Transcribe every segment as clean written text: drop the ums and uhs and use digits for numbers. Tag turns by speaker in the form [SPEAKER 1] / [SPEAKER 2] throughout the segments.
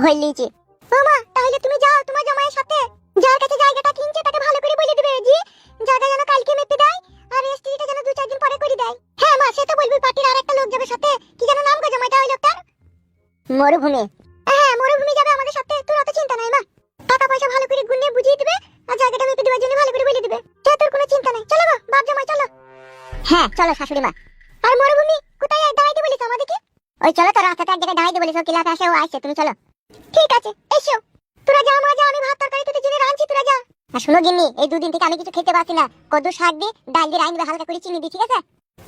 [SPEAKER 1] ভয় লিয়েছে। ও মা, তাহলে তুমি যাও তোমার জামাইয়ের সাথে, যার কাছে জায়গাটা কিনছে তাকে ভালো করে বলে দিবে যে জায়গা যেন কালকে মেপে দেয় আর রেজিস্ট্রিটা যেন 2-4 দিন পরে করে দেয়। হ্যাঁ মা, সে তো বলবি, পার্টির আরেকটা লোক যাবে সাথে, কি যেন নাম গো জামাইটা ওই লোকটার? মরুভূমি। হ্যাঁ, মরুভূমি যাবে আমাদের সাথে, তোর অত চিন্তা নাই মা। টাকা পয়সা ভালো করে গুনে বুঝিয়ে দিবে আর জায়গাটা মেপে দেওয়ার জন্য ভালো করে বলে দিবে, তোর কোনো চিন্তা নাই। চলো গো বাপ জামাই চলো। হ্যাঁ চলো শাশুড়ি মা। আর মরুভূমি কোথায় দাঁড়াইতে বলিস আমাদেরকে? ওই চলো তো, রাস্তাতে এক জায়গায় দাঁড়াইতে বলিস, ও ক্লাবে আসে, ও আসছে, তুমি চলো। ঠিক আছে এসো। তোরা যা মা যা, আমি ভাত তরকারি তোদের জন্য রাঁধছি, তোরা যা। আর শুনো গিন্নি, এই 2 দিন থেকে আমি কিছু খেতে পারছি না, কদু শাক দিয়ে ডাল দিয়ে রাঁধবে, হালকা করে চিনি দিয়ে, ঠিক আছে?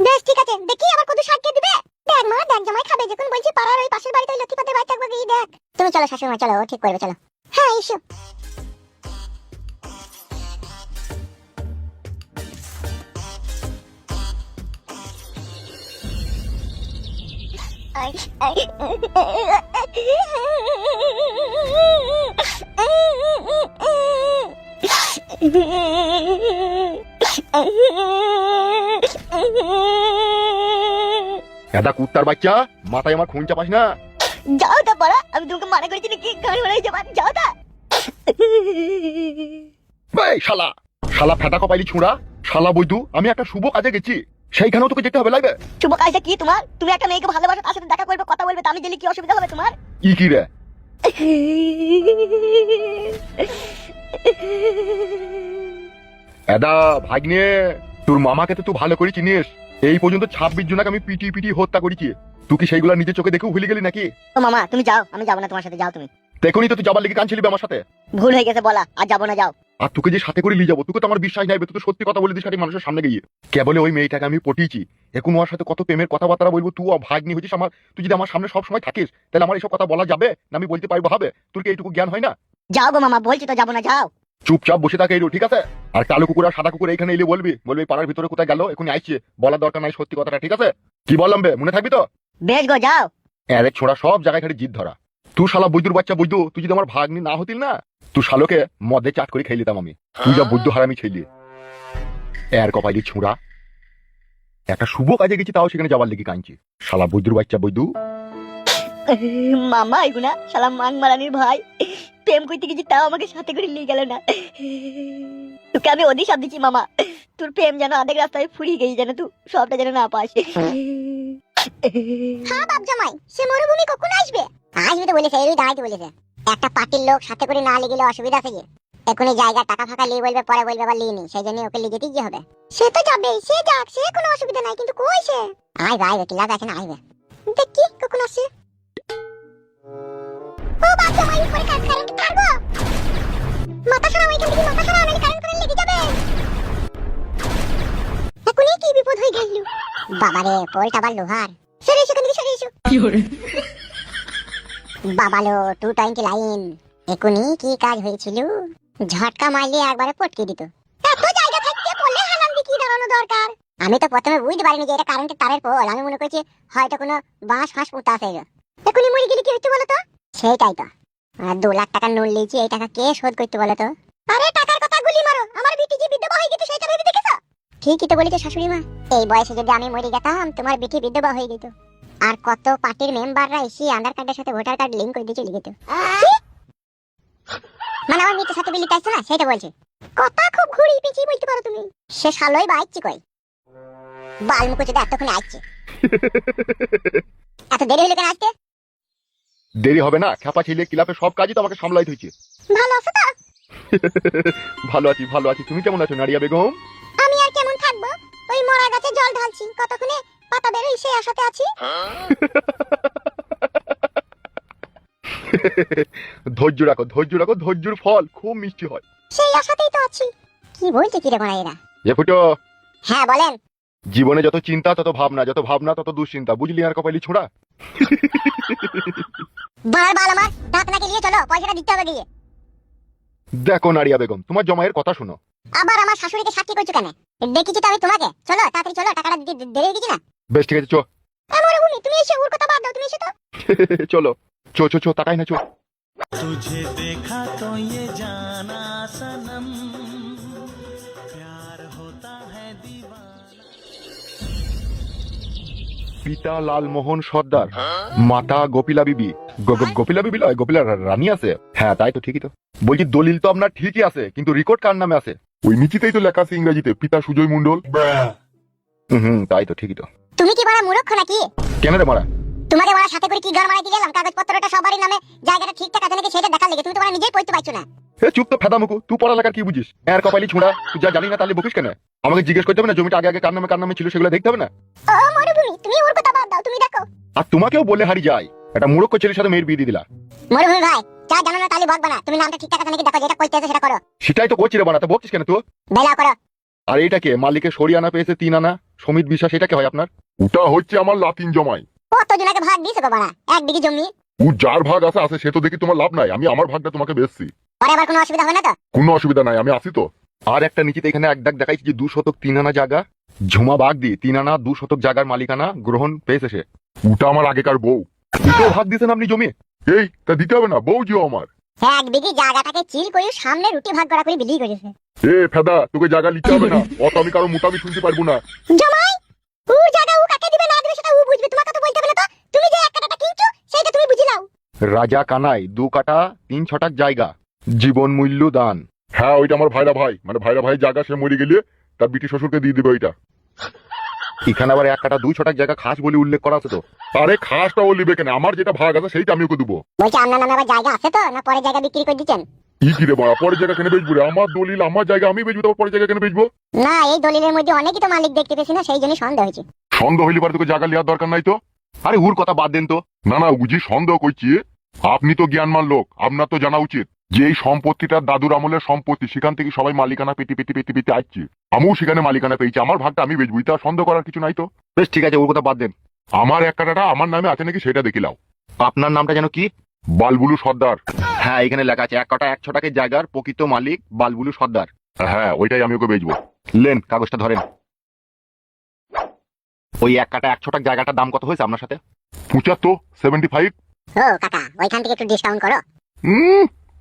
[SPEAKER 1] বেশ ঠিক আছে, দেখি আবার কদু শাক কে দিবে। দেখ মা, দেখ জামাই খাবে যখন বলছি, পাড়ার ওই পাশের বাড়িতে ওই লক্ষ্মীপাতের বাড়ি থাকবে, গিয়ে দেখ। তুমি চলো শাশুড়ি মা, চলো, ও ঠিক করবে, চলো। হ্যাঁ এসো।
[SPEAKER 2] দাদা কুত্তার বাচ্চা, মাথায় আমার খুন চাপাস না।
[SPEAKER 1] যাও তা পড়া, আমি তোমাকে মানা করেছি নাকি? গাড়ি মারাই যাবা, যাও তা।
[SPEAKER 2] এই শালা, শালা ফেটা কপাইলি ছুঁড়া, শালা বৈদু, আমি একটা শুভ কাজে গেছি, সেইখানেও তোকে যেতে হবে লাগবে।
[SPEAKER 1] শুভ কাজটা কি তোমার? তুমি একটা মেয়েকে ভালোবাসো, তার সাথে দেখা করবে, কথা বলবে, তা আমি গেলে কি অসুবিধা হবে তোমার?
[SPEAKER 2] কি রে? এদা ভাগ্নে, তোর মামাকে তো তুই ভালো করে চিনিস, এই পর্যন্ত 26 জনকে আমি পিটি পিটি হত্যা করেছি, তুই কি সেইগুলা নিজের চোখে দেখেও ভুলে গেলি নাকি?
[SPEAKER 1] ও মামা তুমি যাও, আমি যাবো না তোমার সাথে, যাও তুমি।
[SPEAKER 2] দেখুনি তো তুই যাবার লেগে কাঁদছিলি আমার সাথে।
[SPEAKER 1] ভুল হয়ে গেছে বলা, আর যাবো না, যাও।
[SPEAKER 2] আর তোকে যে সাথে করে নিয়ে যাবো, তোকে তো আমার বিশ্বাস নাই, তুই তো সত্যি কথা বলে দিস মানুষের সামনে গিয়ে। কেবলে ওই মেয়েটাকে আমি পটিয়েছি, এখন ওর সাথে কত প্রেমের কথাবার্তা বলবো, তুই ভাগ্নি হয়েছিস আমার, তুই যদি আমার সামনে সব সময় থাকিস তাহলে আমার এইসব কথা বলা যাবে না? আমি বলতে পারবো হবে? তোর কি এইটুকু জ্ঞান হয় না?
[SPEAKER 1] যাও গো মামা, বলছি তো যাবো না, যাও।
[SPEAKER 2] চুপচাপ বসে থাকে ঠিক আছে? আর কালো কুকুর আর সাদা কুকুর এইখানে এলে বলবি পাড়ার ভিতরে কোথায় গেল, এখন আসছে, বলার দরকার নাই সত্যি কথাটা, ঠিক আছে? কি বললাম বে, মনে থাকবি তো?
[SPEAKER 1] বেশ গো, যাও।
[SPEAKER 2] আরে ছোড়া, সব জায়গায় খালি জিদ ধরা। তুই শালা বৈদ্যুর বাচ্চা বৈদ্যু, তুই যদি আমার ভাগ্নি না হতিল না, তুই শালোকে মদে চাট করে খেয়ে নিতাম আমি। তুই যা বৈদ্যু হারামি ছেলে, এর কপাইলি ছুঁড়া। একটা শুভ কাজে গেছি, তাও সেখানে যাবার লেগে কাঁদছি, শালা বৈদ্যুর বাচ্চা বৈদ্যু।
[SPEAKER 1] মামা এগুনা শালা মাং মারানির ভাই, প্রেম করতে গেছি তাও আমাকে সাথে করে নিয়ে গেল না। তোকে আমি অধিশাপ দিচ্ছি মামা, তোর প্রেম যেন আধেক রাস্তায় ফুরিয়ে গেছে, যেন তুই সবটা যেন না পাস। হ্যাঁ বাপ জামাই, সে মরুভূমি কখন আসবে? আসবে তো বলেছে, এই দাঁড়াইতে বলেছে। একটা পার্টির লোক সাথে করে না লিয়ে গেলে অসুবিধা আছে যে, এখন এই জায়গা টাকা ফাঁকা লিয়ে বলবে, পরে বলবে আবার লিয়ে নি, সেই জন্য ওকে লিয়ে যেতেই কি হবে। সে তো যাবে, সে যাক, সে কোনো অসুবিধা নাই, কিন্তু কই সে? আইবে আইবে, ক্লাস আছে না, আইবে। দেখি কখন আসে। ও বাপ জামাই, উপরে কারেন্ট কাটবো, মাথা সারা ওইখান থেকে, মাথা সারা, নালে কারেন্ট লেগে যাবে। এখনই কি বিপদ হয়ে গেল। বাবারে, পোলটা আবার লোহার। সরে এসো, এখান থেকে সরে এসো। কি হরে বাবালো, 220 লাইন, এখনই কি কাজ হয়েছিল, ঝটকা মারলে একবারে পটকে দিত। এত জায়গা থাকতে পড়লে হালাম দিয়ে কি দাঁড়ানো দরকার? আমি তো প্রথমে বুঝতে পারিনি যে এটা কারেন্টের তারের পোল, আমি মনে করছি হয়তো কোনো বাঁশ ফাঁস পুঁতা আছে। এখনই মরে গেলে কি হচ্ছে বলো তো? সেইটাই তো, আর 2 লাখ টাকা লোন লিয়েছি, এই টাকা কে শোধ করতে বলো তো? আরে টাকার কথা গুলি মারো, আমার বিটি যে বিধবা হয়ে গেছে সেটা ভেবে দেখেছো? ঠিকই তো বলেছো শাশুড়ি মা, এই বয়সে যদি আমি মরে যেতাম, তোমার বিটি বিধবা হয়ে যেত, আর কত পার্টির মেম্বাররা এসে আধার কার্ডের সাথে ভোটার কার্ড লিংক করে দিয়ে চলে যেত। মানে আমার মেয়ের সাথে বিলি চাইছো না, সেটা বলছে। কথা খুব ঘুরিয়ে পেঁচিয়ে বলতে পারো তুমি। সে শালোই বাইচ্ছি কই, বাল মুখে যদি এতক্ষণে আসছে। এত দেরি হলো কেন আসতে?
[SPEAKER 2] দেরি হবে না, খ্যাপা ছেলে, ক্লাবে সব কাজই তো আমাকে সামলাই হয়েছে।
[SPEAKER 1] ভালো আছো তো?
[SPEAKER 2] ভালো আছি, ভালো আছি, তুমি কেমন আছো নারিয়া বেগম?
[SPEAKER 1] আমি আর কেমন থাকবো, ওই মরা গাছে জল ঢালছি, কতক্ষণে পাতা বেরোই সেই আশাতে আছি।
[SPEAKER 2] ধৈর্য রাখো, ধৈর্য রাখো, ধৈর্যের ফল খুব মিষ্টি হয়।
[SPEAKER 1] সেই আশাতেই তো আছি। কি বলছে কি রে বড়া এরা?
[SPEAKER 2] এ ফুটো,
[SPEAKER 1] হ্যাঁ বলেন।
[SPEAKER 2] জীবনে যত চিন্তা তত ভাবনা, যত ভাবনা তত দুশ্চিন্তা, বুঝলি আর কপালি ছোড়া?
[SPEAKER 1] বাল বাল আমার টাকা নাকি নিয়ে চলো, পয়সাটা দিতে হবে গিয়ে।
[SPEAKER 2] দেখো নারিয়া বেগম, তোমার জমায়ের কথা শোনো।
[SPEAKER 1] আবার আমার শাশুড়িকে সাক্ষী করছো কেন? দেখেছি তো আমি তোমাকে, চলো তাড়াতাড়ি চলো, টাকাটা দিতে দেরি হয়ে গেছে না?
[SPEAKER 2] বেশ ঠিক আছে, চো।
[SPEAKER 1] আমার ভূমি, তুমি এসে ওর কথা বাদ দাও, তুমি এসে তো।
[SPEAKER 2] চলো, চো চো চো, তাকাই না, চো।
[SPEAKER 3] तुझे देखा तो ये जाना सनम, प्यार होता है दीवाना।
[SPEAKER 2] পিতা লালমোহন সর্দার, মাতা গোপিলা বিবি। গোপিলা বিবি লয়, গোপিলা রানী আছে। হ্যাঁ তাই তো, ঠিকই তো। বলছি দলিল তো আপনার ঠিকই আছে, কিন্তু রেকর্ড কার নামে আছে?
[SPEAKER 4] ওই নিচেতেই তো লেখা আছে ইংরেজিতে, পিতা সুজয় মণ্ডল।
[SPEAKER 2] তাই তো, ঠিকই তো।
[SPEAKER 1] তুমি কি বড় মূর্খ নাকি?
[SPEAKER 2] কেন রে মারা?
[SPEAKER 1] তোমাকে বড় সাথে করে কি ঘর মারাইতে গেলাম, কাগজপত্রটা সবারই নামে, জায়গাটা ঠিকঠাক আছে নাকি সেটা দেখার লেগে। তুমি তো বড় নিজেই পড়তে পারছো না।
[SPEAKER 2] এ চুপ তো ফেদা মুকু, তুই পড়ালেখার কি বুঝিস? এর কপালি ছোঁড়া, তুই যা জানি না তাহলে বকিস কেন? আমাকে জিজ্ঞেস করতে হবে না জমিটা আগে আগে কার নামে ছিল সেগুলো দেখতে হবে না?
[SPEAKER 1] ও মরুভূমি, তুমি ওর কথা বাদ দাও, তুমি দেখো।
[SPEAKER 2] আর তোমাকেও বলে হারি যায়, একটা মূর্খ ছেলের সাথে মেয়ের বিয়ে দিয়ে দিলা।
[SPEAKER 1] মরুভূমি ভাই, যা জানো না তাহলে বকবা না। তুমি নামটা ঠিকঠাক আছে নাকি দেখো, যেটা কইতে আছে সেটা করো।
[SPEAKER 2] সেটাই তো করছি রে বানা, তো বকছিস কেন তুই?
[SPEAKER 1] বেলাও করো।
[SPEAKER 2] আর এইটা কে? মালিকের সরিয়ানা পেয়েছে 3 আনা, সমিত বিশ্বাস, এটা কে হয় আপনার?
[SPEAKER 4] ওটা হচ্ছে আমার লাতিন জমাই।
[SPEAKER 1] কত জনকে ভাগ দিয়েছো গো বানা? 1 বিঘি জমি।
[SPEAKER 4] ও যার ভাগ আছে সে তো দেখি তোমার লাভ নাই, আমি আমার ভাগটা তোমাকে বেচছি।
[SPEAKER 1] পরে আবার কোনো অসুবিধা হবে না তো?
[SPEAKER 4] কোনো অসুবিধা নাই, আমি আসি তো।
[SPEAKER 2] আর একটা নিচেতে এখানে এক ডাক দেখাইছি যে 2 শতক 3 আনা জায়গা, ঝুমা বাগ দিয়ে 3 আনা 2 শতক জায়গার মালিকানা গ্রহণ পেয়েছে সে।
[SPEAKER 4] ওটা আমার আগেকার বউ।
[SPEAKER 2] দুটো ভাগ দিয়েছেন আপনি জমি?
[SPEAKER 4] এই তা দিতে হবে না, বউ জিও আমার।
[SPEAKER 1] 1 বিঘি জায়গাটাকে চিল করে সামনে রুটি ভাগ করা করে বিলি করেছে।
[SPEAKER 4] এ ফেদা, তোকে জায়গা লিখতে হবে না, অত আমি কারো মোটাবি শুনতে পারবো না।
[SPEAKER 1] জামাই, ও জায়গা ও কাকে দিবে না দিবে সেটা ও বুঝবে, তোমাকে তো বলতে হবে না। তো তুমি যে 1 কাটাটা কিনছো সেটা তুমি বুঝি নাও।
[SPEAKER 2] রাজা কানাই 2 কাটা 3 ছটাক জায়গা, জীবন মূল্য দান।
[SPEAKER 4] হ্যাঁ ওইটা আমার ভাইরা ভাই, মানে ভাইরা ভাই জায়গা, সে মরে গেলে তার বিটি শ্বশুরকে দিয়ে দিবে ওইটা।
[SPEAKER 2] এখানে আবার 1 কাটা 2 ছটাক জায়গা খাস বলে উল্লেখ করা আছে তো।
[SPEAKER 4] আরে খাসটা ও লিবে কেন, আমার যেটা ভাগ আছে সেইটা আমি ওকে দেবো।
[SPEAKER 1] বলছি আপনার নামে আবার জায়গা আছে তো, না পরে জায়গা বিক্রি করে দিচ্ছেন?
[SPEAKER 4] ই কি রে বড়া, পরে জায়গা কেন বেচবো রে? আমার দলিল, আমার জায়গা আমি বেচবো, তারপর পরে জায়গা কেন বেচবো?
[SPEAKER 1] না, এই দলিলের মধ্যে অনেকই তো মালিক দেখতে পেয়েছি না, সেই জন্য সন্দেহ হয়েছে।
[SPEAKER 4] সন্দেহ হইলে পরে তোকে জায়গা লিয়ার দরকার নাই তো।
[SPEAKER 2] আরে ওর কথা বাদ দেন তো।
[SPEAKER 4] না না, বুঝি সন্দেহ করছি। আপনি তো জ্ঞানমান লোক, আপনার তো জানা উচিত যে এই সম্পত্তিটা দাদুর আমলের সম্পত্তি, সেখান থেকে সবাই মালিকানা পেতে আসছে। আমিও সেখানে মালিকানা পেয়েছি, আমার ভাগটা আমি বেচবো, তা সন্দেহ করার কিছু নাই তো।
[SPEAKER 2] বেশ ঠিক আছে, ওর কথা বাদ দেন।
[SPEAKER 4] আমার 1 কাটাটা আমার নামে আছে নাকি সেটা দেখিলাও।
[SPEAKER 2] আপনার নামটা যেন কি?
[SPEAKER 4] বালবুলু সর্দার।
[SPEAKER 2] হ্যাঁ এখানে লেখা আছে 1 কাটা 1 ছটাকের জায়গার প্রকৃত মালিক বালবুলু সর্দার।
[SPEAKER 4] হ্যাঁ ওইটাই আমি ওকে বেচবো।
[SPEAKER 2] লেন কাগজটা ধরেন। ওই 1 কাটা 1 ছটাক জায়গাটার দাম কত হয়েছে আপনার সাথে?
[SPEAKER 4] 75
[SPEAKER 1] ও কাকা, ওইখান থেকে একটু ডিসকাউন্ট করো।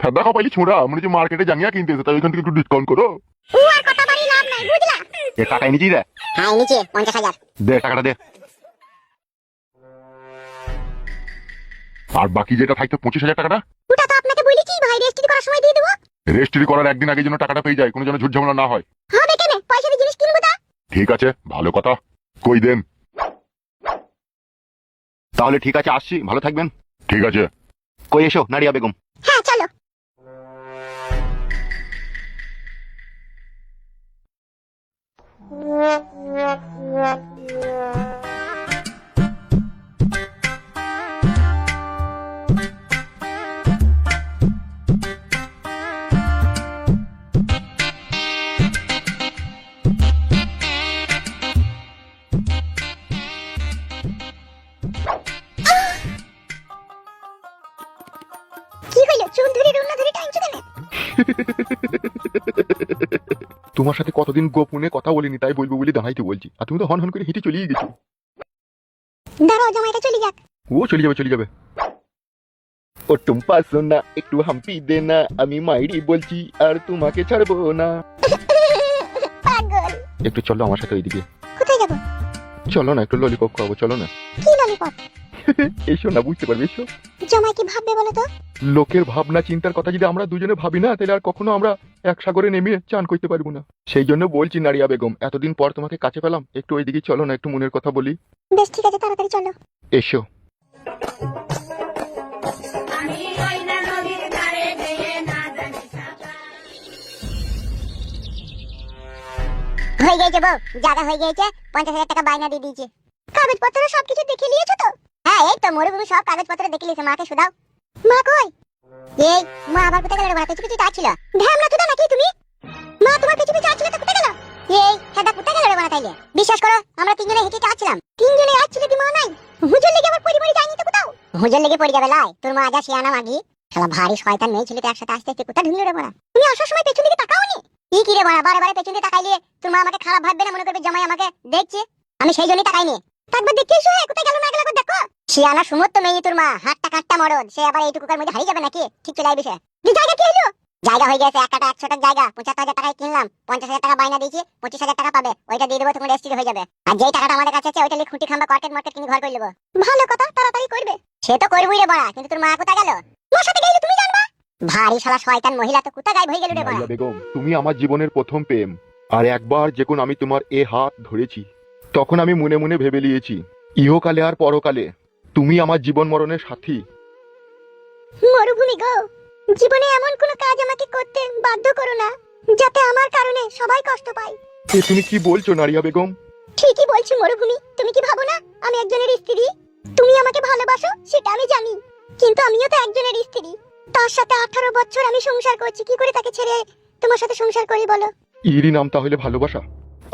[SPEAKER 4] ফেদা পাইলি ছোড়া, মনে হচ্ছে মার্কেটে জানিয়া কিনতেছে, তাই ওইখান থেকে একটু ডিসকাউন্ট করো।
[SPEAKER 1] ও আর কথা বাড়ি লাভ নাই, বুঝলা?
[SPEAKER 2] এ টাকা এনেছি রে,
[SPEAKER 1] হ্যাঁ নিচে 50,000।
[SPEAKER 2] দে টাকাটা দে।
[SPEAKER 4] আর বাকি যেটা থাকতো 25,000 টাকাটা,
[SPEAKER 1] ওটা তো আপনাকে বলেছি ভাই, রেজিস্ট্রি করার সময় দিয়ে দেবো।
[SPEAKER 4] রেজিস্ট্রি করার একদিন আগে যেন টাকাটা পেয়ে যায়, কোনো যেন ঝুট ঝামেলা না হয়।
[SPEAKER 1] হবে কেন, পয়সা দিয়ে জিনিস কিনবো তা।
[SPEAKER 4] ঠিক আছে, ভালো কথা, কই দেন।
[SPEAKER 2] তাহলে ঠিক আছে, আসছি, ভালো থাকবেন।
[SPEAKER 4] ঠিক আছে।
[SPEAKER 2] কই এসো নারিয়া বেগম।
[SPEAKER 1] হ্যাঁ চলো। কি হইলো, চুল ধরে রুনা ধরে টাইমছো কেন?
[SPEAKER 2] তোমার সাথে কতদিন গোপনে কথা বলিনি, তাই বলবো বলে দাঁড়াইতে বলছি, আর তুমি তো হন হন করে হেঁটে চলেই গেছো।
[SPEAKER 1] দাঁড়াও, জামাইটা চলে যাক।
[SPEAKER 2] ও চলে যাবে। ও টুম্পা সোনা একটু হাম্পি দে না, আমি মাইরি বলছি আর তোমাকে ছাড়বো না।
[SPEAKER 1] পাগল।
[SPEAKER 2] একটু চলো আমার সাথে ওইদিকে।
[SPEAKER 1] কোথায় যাবো?
[SPEAKER 2] চলো না, একটু ললিপপ খাবো, চলো না।
[SPEAKER 1] কি ললিপপ?
[SPEAKER 2] এসো না, বুঝতে পারবে, এসো।
[SPEAKER 1] জামাই কি ভাববে বলো তো?
[SPEAKER 2] লোকের ভাবনা চিন্তার কথা যদি আমরা দুজনে ভাবি না, তাহলে আর কখনো আমরা এক সাগরে নেমে চান করতে পারবো না। সেই জন্য বলছি নারিয়া বেগম, এতদিন পর তোমাকে কাছে পেলাম, একটু ওইদিকে চলো না, একটু মনের কথা বলি।
[SPEAKER 1] বেশ ঠিক আছে, তাড়াতাড়ি চলো।
[SPEAKER 2] এসো।
[SPEAKER 1] হয়ে গেছে বউ, জায়গা হয়ে গেছে, 50,000 টাকা বায়না দিয়ে দিয়েছি। কাগজপত্র সবকিছু দেখে নিয়েছো তো? হ্যাঁ এই তো মরুভূমি সব কাগজপত্র দেখে নিয়েছে। মাকে শুধাও। মা কই? এই মা আবার কোথায় গেল রে বাড়া? কিছু চাচ্ছিল ঢ্যামলা তুদা নাকি তুমি? মা তোমার কিছু চাচ্ছিল তো কোথায় গেল? এই হেডা কোথায় গেল রে বাড়া? তাইলে বিশ্বাস করো, আমরা তিনজনে হেঁটে যাচ্ছিলাম। তিনজনে আসছিল, কি মা নাই? হুজুর লেগে আবার পরিবারে যায়নি তো কোথাও? হুজুর লেগে পড়ে যাবে লাই, তোর মা যা শিয়ানা মাগি। শালা ভারী শয়তান মেয়ে ছেলেটা একসাথে আসতে আসতে কোথায় ঢুকলো রে বাড়া? তুমি আসার সময় পেছন দিকে তাকাওনি? কি রে বাড়া, বারে বারে পেছন দিকে তাকাইলে তোর মা আমাকে খারাপ ভাববে না? মনে করবে জামাই আমাকে দেখছে। আমি সেই জন্যই তাকাইনি। একবার দেখে এসো, কোথায় গেল না গেল একবার দেখো। শিয়ানা সুমত তো মেয়ে তোর মা, হাতটা কাটটা মরদ, সে আবার এইটুকুকার মধ্যে হারিয়ে যাবে নাকি? ঠিক চলে আইবে সে। জায়গা কি হলো? জায়গা হয়ে গেছে 1 কাটা 1 ছটাক জায়গা 75,000 টাকায় কিনলাম, 50,000 টাকা বাইনা দিয়েছি, 25,000 টাকা পাবে, ওইটা দিয়ে দেবো, তোমার রেজিস্ট্রি হয়ে যাবে। আর যেই টাকাটা আমাদের কাছে আছে ওইটা লিয়ে খুঁটি খাম্বা কর্কেট মার্কেট কিনে ঘর করে নেবো। ভালো কথা, তাড়াতাড়ি করবে। সে তো করবই রে বড়া, কিন্তু তোর মা কোথায় গেল? মোর সাথে গেলে তুমি জানবা। ভারী শালা শয়তান মহিলা তো কোথায় গায়েব হয়ে গেল রে বড়া।
[SPEAKER 2] নারিয়া বেগম, তুমি আমার জীবনের প্রথম প্রেম। আর একবার যখন আমি তোমার এ হাত ধরেছি, তখন আমি মনে মনে ভেবে নিয়েছি ইহকালে আর পরকালে তুমি আমার জীবন মরণের সাথী।
[SPEAKER 1] মরুভূমি গো, জীবনে এমন কোনো কাজ আমাকে করতে বাধ্য করো না যাতে আমার কারণে সবাই কষ্ট পায়।
[SPEAKER 2] এ তুমি কি বলছো নারিয়া বেগম?
[SPEAKER 1] ঠিকই বলছি মরুভূমি, তুমি কি ভাবো না আমি একজনের স্ত্রী? তুমি আমাকে ভালোবাসো সেটা আমি জানি, কিন্তু আমিও তো একজনের স্ত্রী। তার সাথে 18 বছর আমি সংসার করছি, কি করে তাকে ছেড়ে তোমার সাথে সংসার করি বলো?
[SPEAKER 2] এরই নাম তাহলে ভালোবাসা?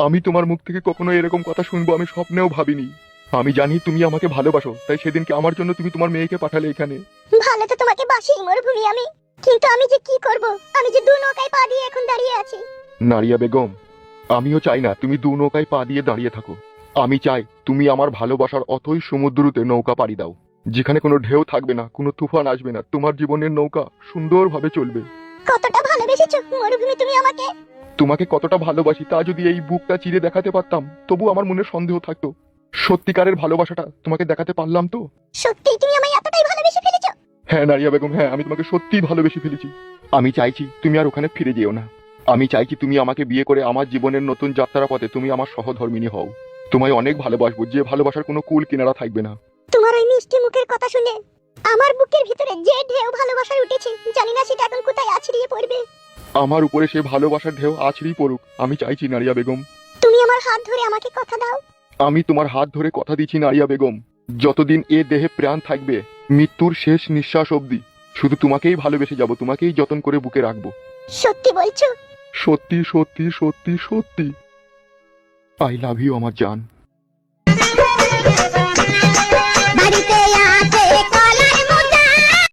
[SPEAKER 2] আমি তোমার মুখ থেকে কখনো এরকম কথা শুনবো আমি স্বপ্নেও ভাবিনি। আমি জানি তুমি আমাকে ভালোবাসো, তাই সেদিনকে আমার জন্য তুমি তোমার মেয়েকে পাঠালে এখানে।
[SPEAKER 1] ভালো তো তোমাকে বাসি মরুভূমি আমি, কিন্তু আমি যে কি করব? আমি যে দু নৌকায় পা দিয়ে এখন দাঁড়িয়ে আছি।
[SPEAKER 2] নারিয়া বেগম, আমিও চাই না তুমি দু নৌকায় পা দিয়ে দাঁড়িয়ে থাকো। আমি চাই তুমি আমার ভালোবাসার অথই সমুদ্রতে নৌকা পাড়ি দাও, যেখানে কোনো ঢেউ থাকবে না, কোনো তুফান আসবে না, তোমার জীবনের নৌকা সুন্দরভাবে চলবে।
[SPEAKER 1] কতটা ভালোবেসেছো মরুভূমি তুমি আমাকে।
[SPEAKER 2] তোমাকে কতটা ভালোবাসি তা যদি এই বুকটা চিরে দেখাতে পারতাম, তবু আমার মনে সন্দেহ থাকতো। সত্যিকারের ভালোবাসাটা তোমাকে দেখাতে পারলাম তো।
[SPEAKER 1] সত্যি তুমি আমায় এতটাই ভালোবেসে ফেলেছো?
[SPEAKER 2] হ্যাঁ নারিয়া বেগম, হ্যাঁ, আমি তোমাকে সত্যিই ভালোবেসে ফেলেছি। আমি চাইছি তুমি আর ওখানে ফিরে যেও না। আমি চাইছি তুমি আমাকে বিয়ে করে আমার জীবনের নতুন যাত্রা পথে তুমি আমার সহধর্মিণী হও। তোমায় অনেক ভালোবাসবো, যে ভালোবাসার কোনো কুল কিনারা থাকবে না।
[SPEAKER 1] তোমার ওই মিষ্টি মুখের কথা শুনে আমার বুকের ভিতরে যে ঢেউ ভালোবাসার উঠেছে, জানি না সেটা এখন কোথায় আছড়িয়ে পড়বে।
[SPEAKER 2] আমার উপরে সে ভালোবাসার ঢেউ আছড়েই পড়ুক, আমি চাইছি নারিয়া বেগম।
[SPEAKER 1] তুমি আমার হাত ধরে আমাকে কথা দাও।
[SPEAKER 2] আমি তোমার হাত ধরে কথা দিচ্ছি নারিয়া বেগম, যতদিন এ দেহে প্রাণ থাকবে, মৃত্যুর শেষ নিঃশ্বাস অবধি শুধু তোমাকেই ভালোবেসে যাব, তোমাকেই যতন করে বুকে রাখবো।
[SPEAKER 1] সত্যি বলছো?
[SPEAKER 2] সত্যি সত্যি সত্যি সত্যি। আই লাভ ইউ আমার জান।